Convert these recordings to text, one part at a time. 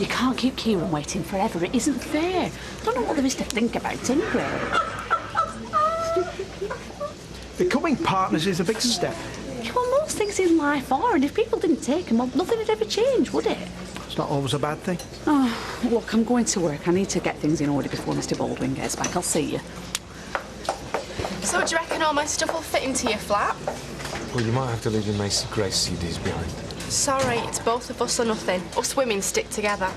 You can't keep Kieran waiting forever. It isn't fair. I don't know what there is to think about anyway. Becoming partners is a big step. Well, most things in life are, and if people didn't take them, well, nothing would ever change, would it? It's not always a bad thing. Oh, look, I'm going to work. I need to get things in order before Mr. Baldwin gets back. I'll see you. So do you reckon all my stuff will fit into your flat? Well, you might have to leave your Macy Grace CDs behind. Sorry, it's both of us or nothing. Us women stick together.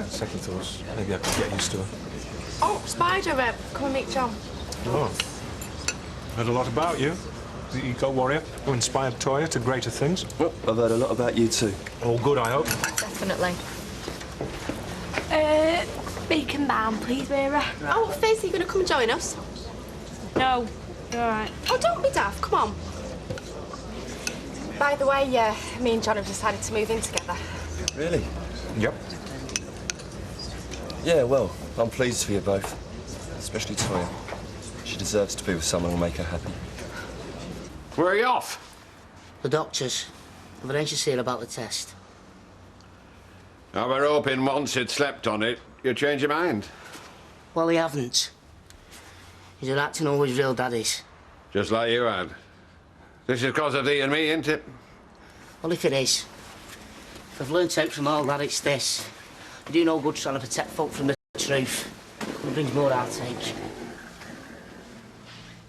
Second thoughts, maybe I could get used to her. Oh, Spiderweb, come and meet John. Oh. Heard a lot about you. The eco-warrior who inspired Toya to greater things. Well, I've heard a lot about you too. All good, I hope. Definitely. Bacon bound, please, Vera. Oh, Fizz, are you going to come and join us? No, you're all right. Oh, don't be daft, come on. By the way, me and John have decided to move in together. Really? Yep. Yeah, well, I'm pleased for you both. Especially Toya. She deserves to be with someone who'll make her happy. Where are you off? The doctors. I've arranged to see her about the test. I were hoping once you'd slept on it, you'd change your mind. Well, he haven't. He's acting all his real daddies. Just like you had. This is because of thee and me, ain't it? Well, if it is. If I've learnt out from all that, it's this. You do no good trying to protect folk from the truth. It brings more heartache.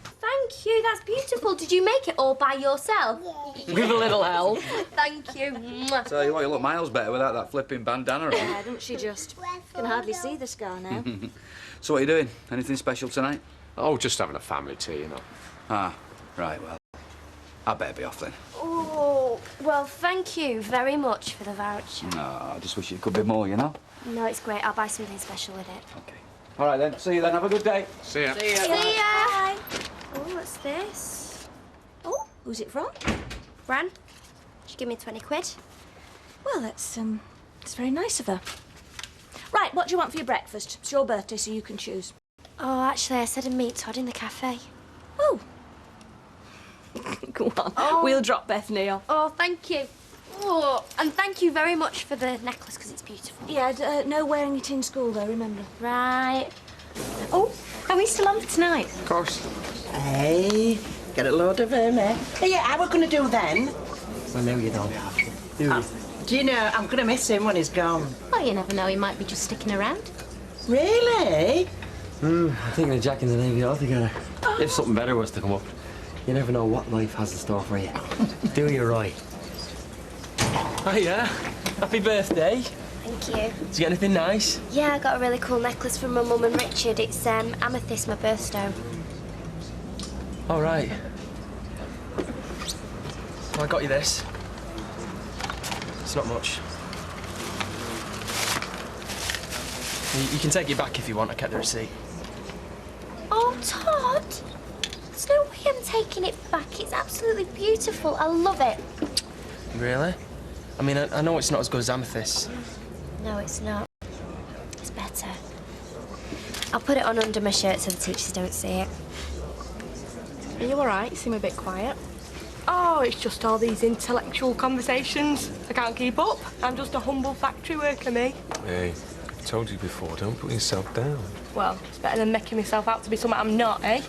Thank you, that's beautiful. Did you make it all by yourself? With a little help. Thank you. Mwah. Tell you what, you look miles better without that flipping bandana on. Yeah, don't she just? Can hardly see the scar now. So what are you doing? Anything special tonight? Oh, just having a family tea, you know. Ah, right, well, I better be off then. Oh, well, thank you very much for the voucher. No, I just wish it could be more, you know? No, it's great. I'll buy something special with it. Okay. All right, then. See you then. Have a good day. See ya. See ya. Bye. Oh, what's this? Oh, who's it from? Bran. She give me 20 quid. Well, that's very nice of her. Right, what do you want for your breakfast? It's your birthday, so you can choose. Oh, actually, I said a meat tod in the cafe. Oh. Go on. Oh. We'll drop Bethany off. Oh, thank you. Oh, and thank you very much for the necklace, because it's beautiful. Yeah, no wearing it in school, though, remember. Right. Oh, are we still on for tonight? Of course. Hey, get a load of him, eh? Hey, yeah, how are we going to do then? Well, no, you don't have to. Do you know, I'm going to miss him when he's gone. Well, you never know, he might be just sticking around. Really? I'm thinking of Jack and the Navy altogether. If something better was to come up, you never know what life has in store for you. Do you right? Hiya. Happy birthday. Thank you. Did you get anything nice? Yeah, I got a really cool necklace from my mum and Richard. It's amethyst, my birthstone. All right. Well, I got you this. It's not much. You can take it back if you want. I kept the receipt. Oh, Todd! There's no way I'm taking it back. It's absolutely beautiful. I love it. Really? I mean, I know it's not as good as amethyst. No, it's not. It's better. I'll put it on under my shirt so the teachers don't see it. Are you all right? You seem a bit quiet. Oh, it's just all these intellectual conversations. I can't keep up. I'm just a humble factory worker, me. Hey, I told you before, don't put yourself down. Well, it's better than making myself out to be something I'm not, eh?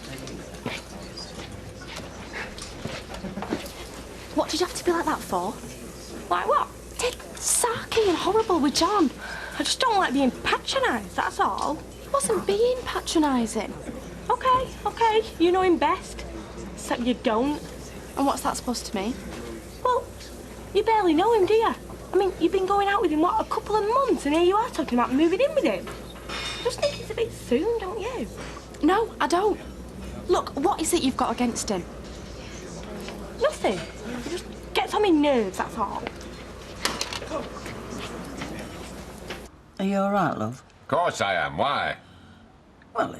What did you have to be like that for? Like what? Dead sarky and horrible with John. I just don't like being patronised, that's all. He wasn't being patronising. OK, you know him best. Except you don't. And what's that supposed to mean? Well, you barely know him, do you? I mean, you've been going out with him, what, a couple of months, and here you are talking about moving in with him. I just think it's a bit soon, don't you? No, I don't. Look, what is it you've got against him? Nothing. He just gets on my nerves, that's all. Are you all right, love? Of course I am. Why? Well,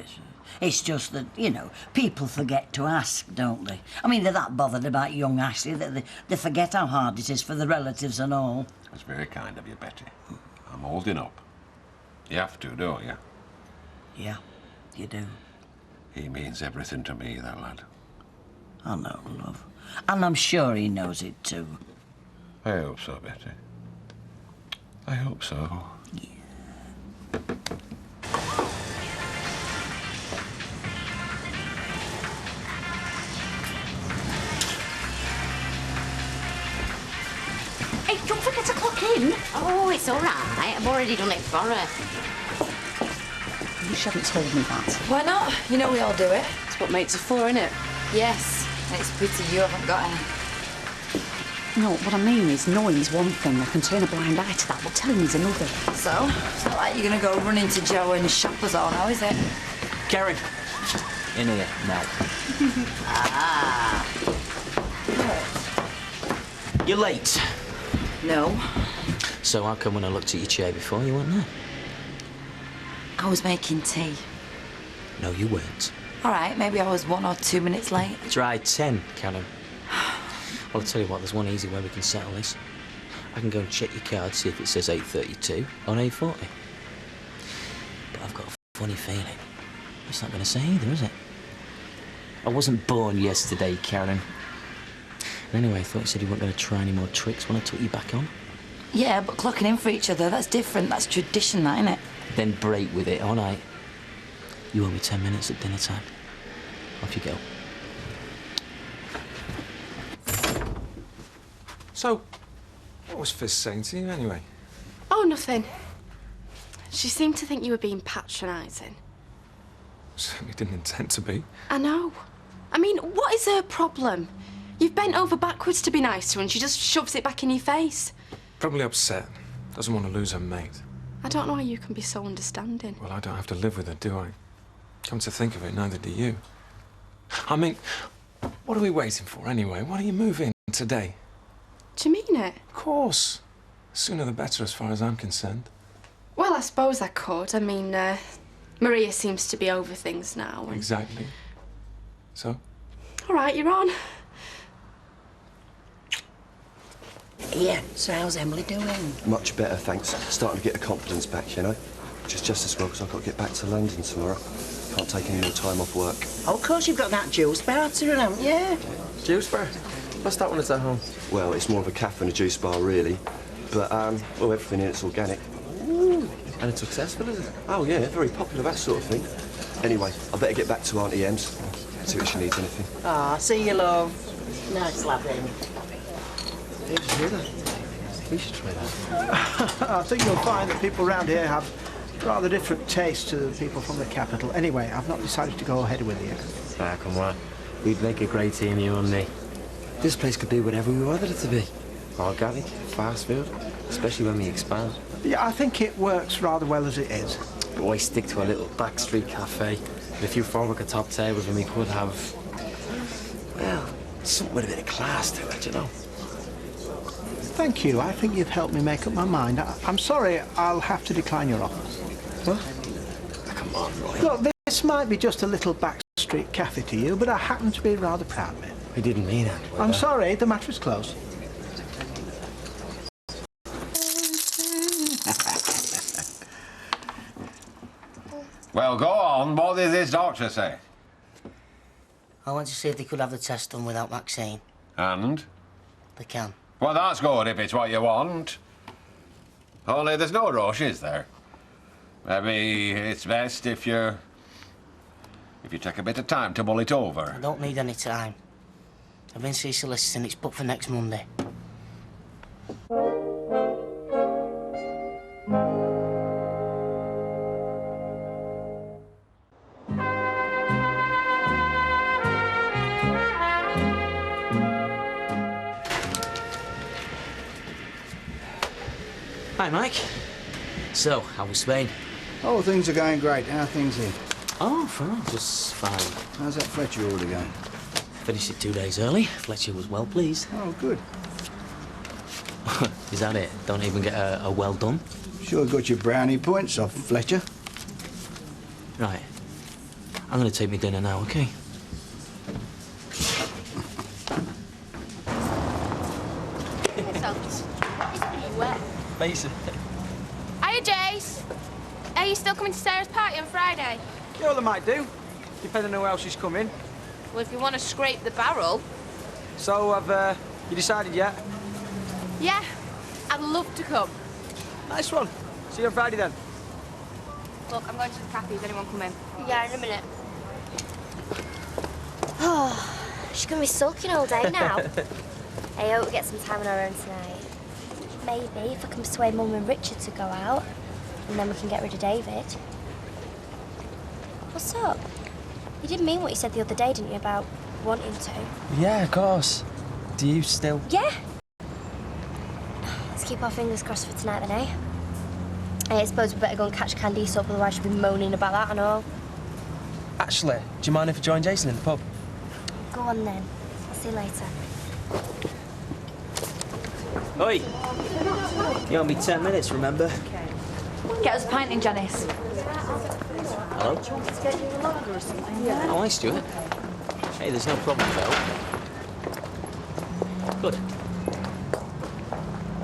it's just that, you know, people forget to ask, don't they? I mean, they're that bothered about young Ashley that they forget how hard it is for the relatives and all. That's very kind of you, Betty. I'm holding up. You have to, don't you? Yeah, you do. He means everything to me, that lad. I know, love. And I'm sure he knows it too. I hope so, Betty. I hope so. tin? Oh, it's all right. I've already done it for her. You shouldn't have told me that. Why not? You know we all do it. It's what mates are for, isn't it? Yes. It's pity you haven't got any. No, what I mean is knowing's one thing. I can turn a blind eye to that, but telling me's another. So, it's not like you're going to go run into Joe and shop us all now, is it? Karen. In here, now. Ah. You're late. No. So how come when I looked at your chair before, you weren't there? I was making tea. No, you weren't. All right, maybe I was 1 or 2 minutes late. Try 10, Karen. Well, I'll tell you what, there's one easy way we can settle this. I can go and check your card, see if it says 8:32 or 8:40. But I've got a funny feeling. It's not going to say either, is it? I wasn't born yesterday, Karen. And anyway, I thought you said you weren't going to try any more tricks when I took you back on. Yeah, but clocking in for each other, that's different. That's tradition, that, isn't it? Then break with it, all right? You owe me 10 minutes at dinner time. Off you go. So, what was Fizz saying to you anyway? Oh, nothing. She seemed to think you were being patronising. Certainly didn't intend to be. I know. I mean, what is her problem? You've bent over backwards to be nice to her and she just shoves it back in your face. Probably upset. Doesn't want to lose her mate. I don't know how you can be so understanding. Well, I don't have to live with her, do I? Come to think of it, neither do you. I mean, what are we waiting for anyway? Why don't you move in today? Do you mean it? Of course. The sooner the better as far as I'm concerned. Well, I suppose I could. I mean, Maria seems to be over things now. And... Exactly. So? All right, you're on. Yeah, so how's Emily doing? Much better, thanks. Starting to get her confidence back, you know. Which is just as well, because I've got to get back to London tomorrow. Can't take any more time off work. Oh, of course you've got that juice bar to run, haven't you? Juice bar? What's that when it's at home? Well, it's more of a cafe and a juice bar, really. But, well, everything in it's organic. Ooh. And it's successful, is it? Oh, yeah, very popular, that sort of thing. Anyway, I better get back to Auntie Em's. See if she needs anything. Ah, see you, love. Nice laughing. Did you hear that? We should try that. I think you'll find that people around here have rather different tastes to the people from the capital. Anyway, I've not decided to go ahead with it yet. Ah, come on. We'd make a great team, you and me. This place could be whatever we wanted it to be. Organic, fast food, especially when we expand. Yeah, I think it works rather well as it is. But why stick to a little backstreet cafe with a few formica top tables when we could have... Well, something with a bit of class to it, you know. Thank you. I think you've helped me make up my mind. I'm sorry, I'll have to decline your offer. What? Oh, come on, Roy. Look, this might be just a little backstreet cafe to you, but I happen to be rather proud of it. We didn't mean it. I'm sorry, the matter is closed. Well, go on. What did this doctor say? I want to see if they could have the test done without vaccine. And? They can. Well, that's good if it's what you want. Only there's no rush, is there? Maybe it's best if you take a bit of time to mull it over. I don't need any time. I've been to see solicitors and it's booked for next Monday. Hi, Mike. So, how was Spain? Oh, things are going great. How are things here? Oh, fine. Just fine. How's that Fletcher order going? Finished it 2 days early. Fletcher was well pleased. Oh, good. Is that it? Don't even get a well done? Sure got your brownie points off Fletcher. Right. I'm going to take me dinner now, OK? Basically. Hiya, Jace. Are you still coming to Sarah's party on Friday? Yeah, well, I might do, depending on who else is coming. Well, if you want to scrape the barrel. So, have you decided yet? Yeah, I'd love to come. Nice one. See you on Friday, then. Look, I'm going to the cafe. Is anyone coming? Yeah, in a minute. Oh, she's going to be sulking all day now. I hope we get some time on our own tonight. Maybe, if I can persuade Mum and Richard to go out, and then we can get rid of David. What's up? You didn't mean what you said the other day, didn't you, about wanting to? Yeah, of course. Do you still? Yeah. Let's keep our fingers crossed for tonight, then, eh? I suppose we better go and catch Candice up, otherwise she'll be moaning about that and all. Actually, do you mind if I join Jason in the pub? Go on, then. I'll see you later. Oi! You owe me 10 minutes, remember? Get us a pint in, Janice. Hello? Oh, hi, Stuart. Hey, there's no problem, Phil. Good.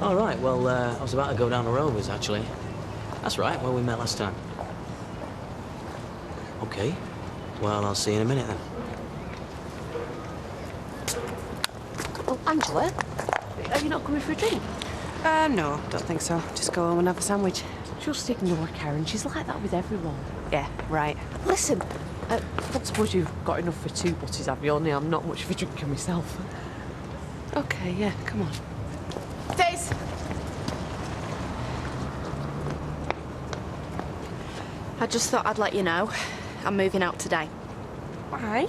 All right, well, I was about to go down to Rovers, actually. That's right, where we met last time. OK. Well, I'll see you in a minute, then. Oh, Angela, are you not coming for a drink? No, don't think so. Just go home and have a sandwich. Just ignore Karen. She's like that with everyone. Yeah, right. Listen, I don't suppose you've got enough for 2 butties, have you? Only I'm not much of a drinker myself. Okay, yeah, come on. Fizz! I just thought I'd let you know. I'm moving out today. Why?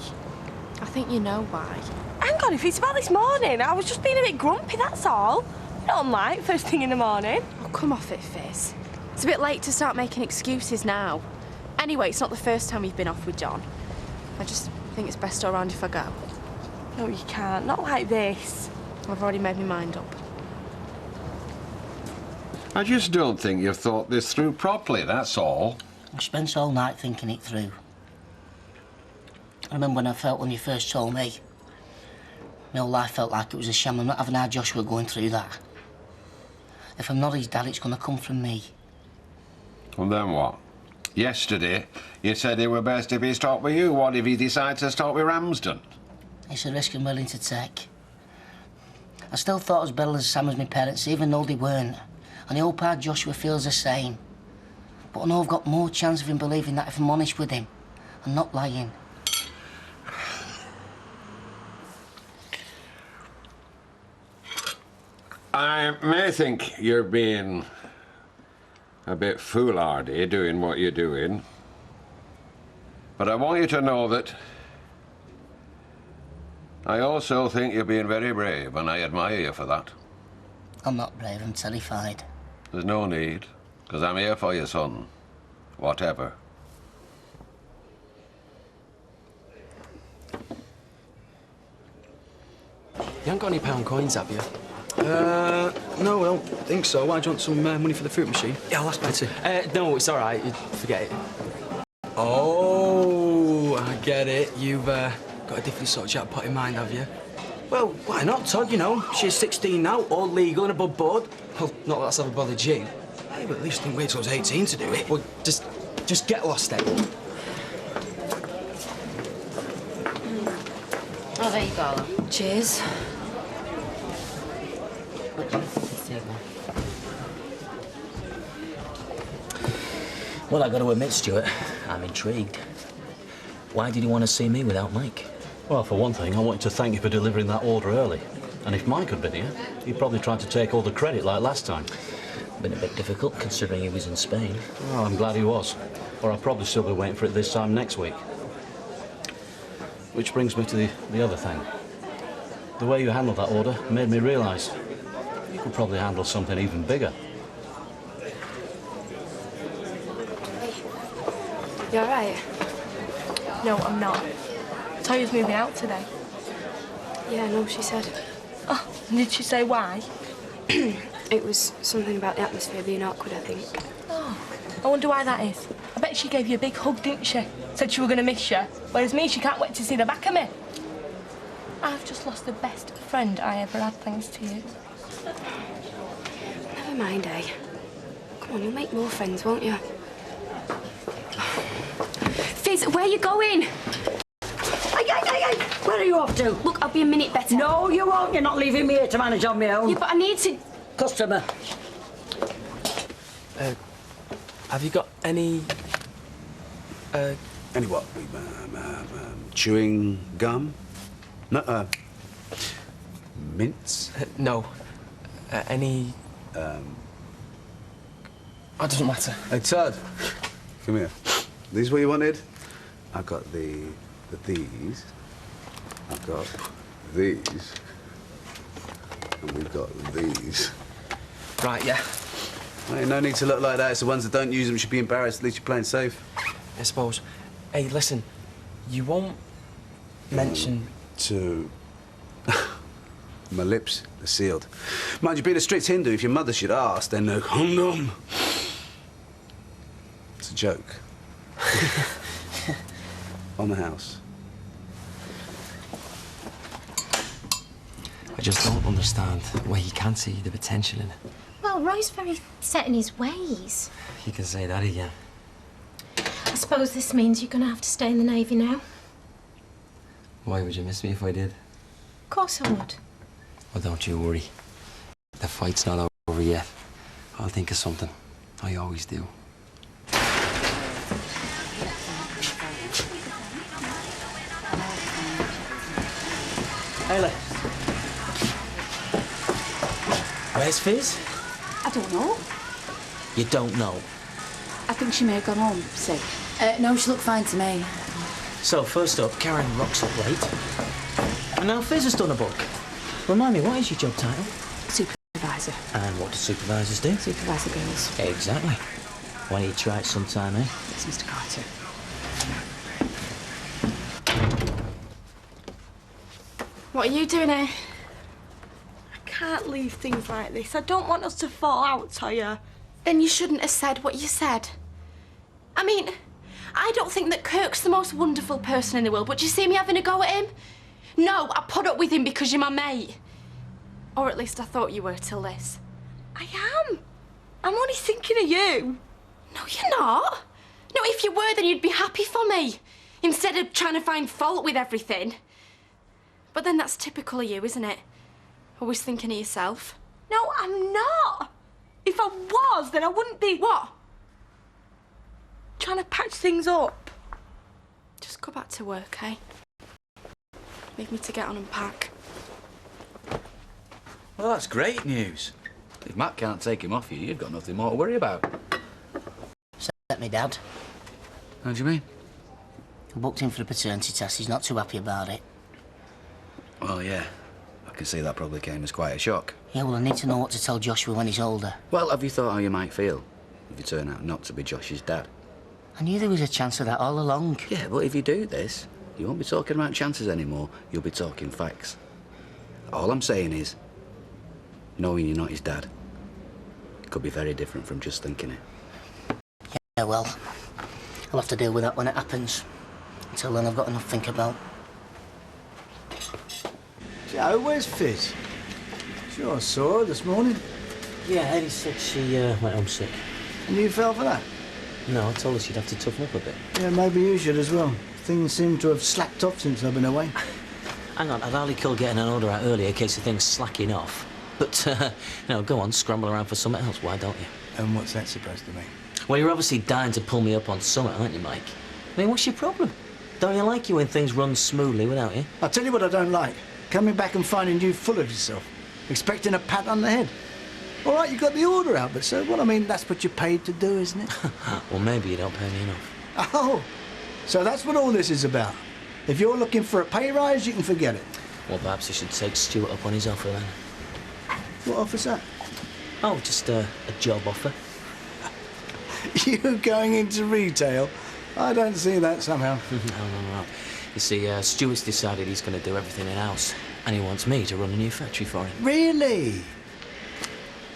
I think you know why. Hang on, if it's about this morning, I was just being a bit grumpy, that's all. Not like first thing in the morning. Oh, come off it, Fizz. It's a bit late to start making excuses now. Anyway, it's not the first time you've been off with John. I just think it's best all round if I go. No, you can't. Not like this. I've already made my mind up. I just don't think you've thought this through properly, that's all. I spent all night thinking it through. I remember when I felt when you first told me. My whole life felt like it was a sham. I'm not having our Joshua going through that. If I'm not his dad, it's going to come from me. Well, then what? Yesterday, you said it were best if he stopped with you. What if he decides to stop with Ramsden? It's a risk I'm willing to take. I still thought as Bella as Sam as my parents, even though they weren't. And I hope our Joshua feels the same. But I know I've got more chance of him believing that if I'm honest with him and not lying. I may think you're being a bit foolhardy doing what you're doing, but I want you to know that I also think you're being very brave, and I admire you for that. I'm not brave, I'm terrified. There's no need, because I'm here for you, son. Whatever. You haven't got any pound coins, have you? No, I don't think so. Why, do you want some money for the fruit machine? Yeah, I'll ask Betty. No, it's all right. Forget it. Oh, I get it. You've got a different sort of jackpot in mind, have you? Well, why not, Todd? You know, she's 16 now, all legal and above board. Well, not that that's ever bothered you. Hey, but at least didn't wait till I was 18 to do it. Well, just get lost then. Oh, there you go. Cheers. Well, I got to admit, Stuart, I'm intrigued. Why did you want to see me without Mike? Well, for one thing, I wanted to thank you for delivering that order early. And if Mike had been here, he'd probably tried to take all the credit like last time. Been a bit difficult, considering he was in Spain. Well, I'm glad he was. Or I'll probably still be waiting for it this time next week. Which brings me to the other thing. The way you handled that order made me realise you could probably handle something even bigger. You all right? No, I'm not. Toya's moving out today. Yeah, no, she said. Oh, and did she say why? It was something about the atmosphere being awkward, I think. Oh, I wonder why that is. I bet she gave you a big hug, didn't she? Said she were going to miss you. Whereas me, she can't wait to see the back of me. I've just lost the best friend I ever had, thanks to you. Never mind, eh? Come on, you'll make more friends, won't you? Fizz, where are you going? Where are you off to? Look, I'll be a minute better. No, you won't. You're not leaving me here to manage on my own. Yeah, but I need to... Customer. Have you got any... Any what? Chewing gum? No, mints? No. Any It doesn't matter. Hey, Todd, come here. These what you wanted? I've got these. I've got these. And we've got these. Right, yeah. Hey, no need to look like that. It's the ones that don't use them should be embarrassed. At least you're playing safe. I suppose. Hey, listen. You won't mention... To... My lips are sealed. Mind you, being a strict Hindu, if your mother should ask, then no condom. It's a joke. On the house. I just don't understand why you can't see the potential in it. Well, Roy's very set in his ways. You can say that again. I suppose this means you're going to have to stay in the Navy now. Why would you miss me if I did? Of course I would. Well, don't you worry. The fight's not over yet. I'll think of something. I always do. Ayla. Where's Fizz? I don't know. You don't know? I think she may have gone home sick. No, she looked fine to me. So, first up, Karen rocks up late. And now Fizz has done a book. Remind me, what is your job title? Supervisor. And what do supervisors do? Supervise the girls. Exactly. Why don't you try it sometime, eh? It's Mr. Carter. What are you doing here? I can't leave things like this. I don't want us to fall out, Toya. Then you shouldn't have said what you said. I mean, I don't think that Kirk's the most wonderful person in the world, but do you see me having a go at him? No, I put up with him because you're my mate. Or at least I thought you were till this. I am. I'm only thinking of you. No, you're not. No, if you were, then you'd be happy for me, instead of trying to find fault with everything. But then that's typical of you, isn't it? Always thinking of yourself. No, I'm not. If I was, then I wouldn't be... What? Trying to patch things up. Just go back to work, eh? Leave me to get on and pack. Well, that's great news. If Matt can't take him off you, you've got nothing more to worry about. Except me dad. How do you mean? I booked him for the paternity test. He's not too happy about it. Well, yeah. I can see that probably came as quite a shock. Yeah, well, I need to know what to tell Joshua when he's older. Well, have you thought how you might feel if you turn out not to be Josh's dad? I knew there was a chance of that all along. Yeah, but if you do this, you won't be talking about chances anymore. You'll be talking facts. All I'm saying is, knowing you're not his dad could be very different from just thinking it. Yeah, well, I'll have to deal with that when it happens. Until then, I've got enough to think about. Joe, where's Fizz? Sure, I saw her this morning. Yeah, Eddie said she went home sick. And you fell for that? No, I told her she'd have to toughen up a bit. Yeah, maybe you should as well. Things seem to have slacked off since I've been away. Hang on, I'd hardly call getting an order out earlier in case of things slacking off. But, you know, go on, scramble around for something else, why don't you? And what's that supposed to mean? Well, you're obviously dying to pull me up on something, aren't you, Mike? I mean, what's your problem? Don't you like you when things run smoothly without you? I'll tell you what I don't like. Coming back and finding you full of yourself. Expecting a pat on the head. All right, you got the order out, but so what? I mean, that's what you're paid to do, isn't it? Well, maybe you don't pay me enough. Oh, so that's what all this is about. If you're looking for a pay rise, you can forget it. Well, perhaps you should take Stuart up on his offer then. What offer's that? Oh, just a job offer. You going into retail? I don't see that somehow. No. You see, Stuart's decided he's going to do everything in-house, and he wants me to run a new factory for him. Really?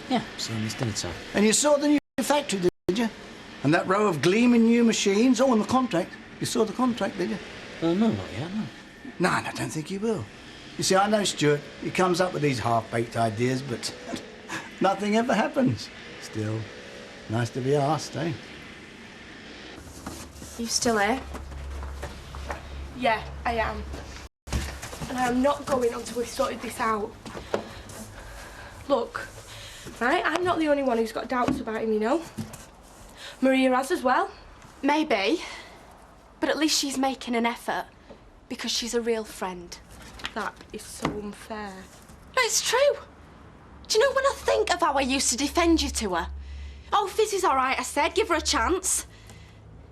Yeah, so it's dinner time. And you saw the new factory, did you? And that row of gleaming new machines? Oh, and the contract. You saw the contract, did you? No, not yet, no. No, I don't think you will. You see, I know Stuart. He comes up with these half-baked ideas, but nothing ever happens. Still, nice to be asked, eh? You still here? Yeah, I am. And I am not going until we've sorted this out. Look, right, I'm not the only one who's got doubts about him, you know. Maria has as well. Maybe. But at least she's making an effort. Because she's a real friend. That is so unfair. No, it's true. Do you know when I think of how I used to defend you to her? Oh, Fizz is all right, I said. Give her a chance.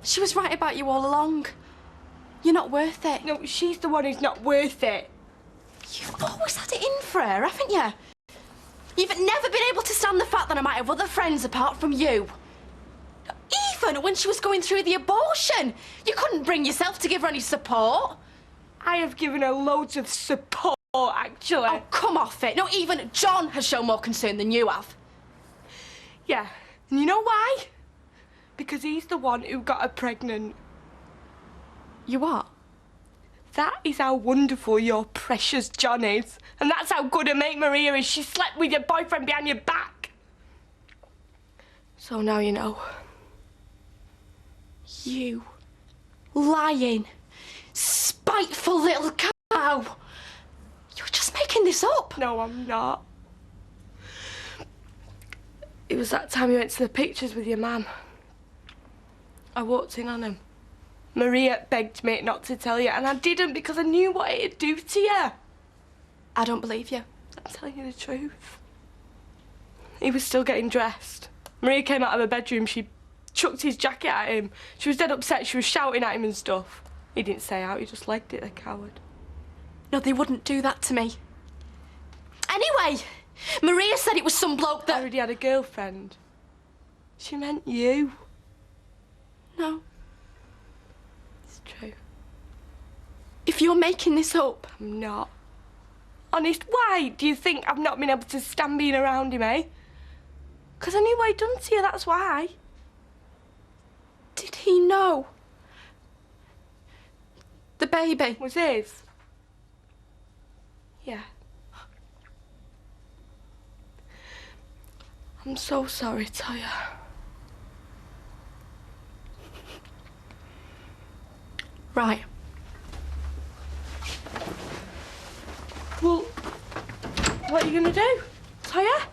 She was right about you all along. You're not worth it. No, she's the one who's not worth it. You've always had it in for her, haven't you? You've never been able to stand the fact that I might have other friends apart from you. Even when she was going through the abortion, you couldn't bring yourself to give her any support. I have given her loads of support, actually. Oh, come off it. Not even John has shown more concern than you have. Yeah, and you know why? Because he's the one who got her pregnant. You what? That is how wonderful your precious John is. And that's how good a mate Maria is. She slept with your boyfriend behind your back. So now you know. You lying, spiteful little cow. You're just making this up. No, I'm not. It was that time you went to the pictures with your mum. I walked in on him. Maria begged me not to tell you, and I didn't because I knew what it'd do to you. I don't believe you. I'm telling you the truth. He was still getting dressed. Maria came out of her bedroom, she chucked his jacket at him. She was dead upset, she was shouting at him and stuff. He didn't say out, he just legged it, the coward. No, they wouldn't do that to me. Anyway, Maria said it was some bloke that... I already had a girlfriend. She meant you. No. It's true. If you're making this up... I'm not. Honest, why do you think I've not been able to stand being around him, eh? Because I knew what he'd done to you, that's why. Did he know? The baby was his? Yeah. I'm so sorry, Toya. Right. Well, what are you gonna do, Toya?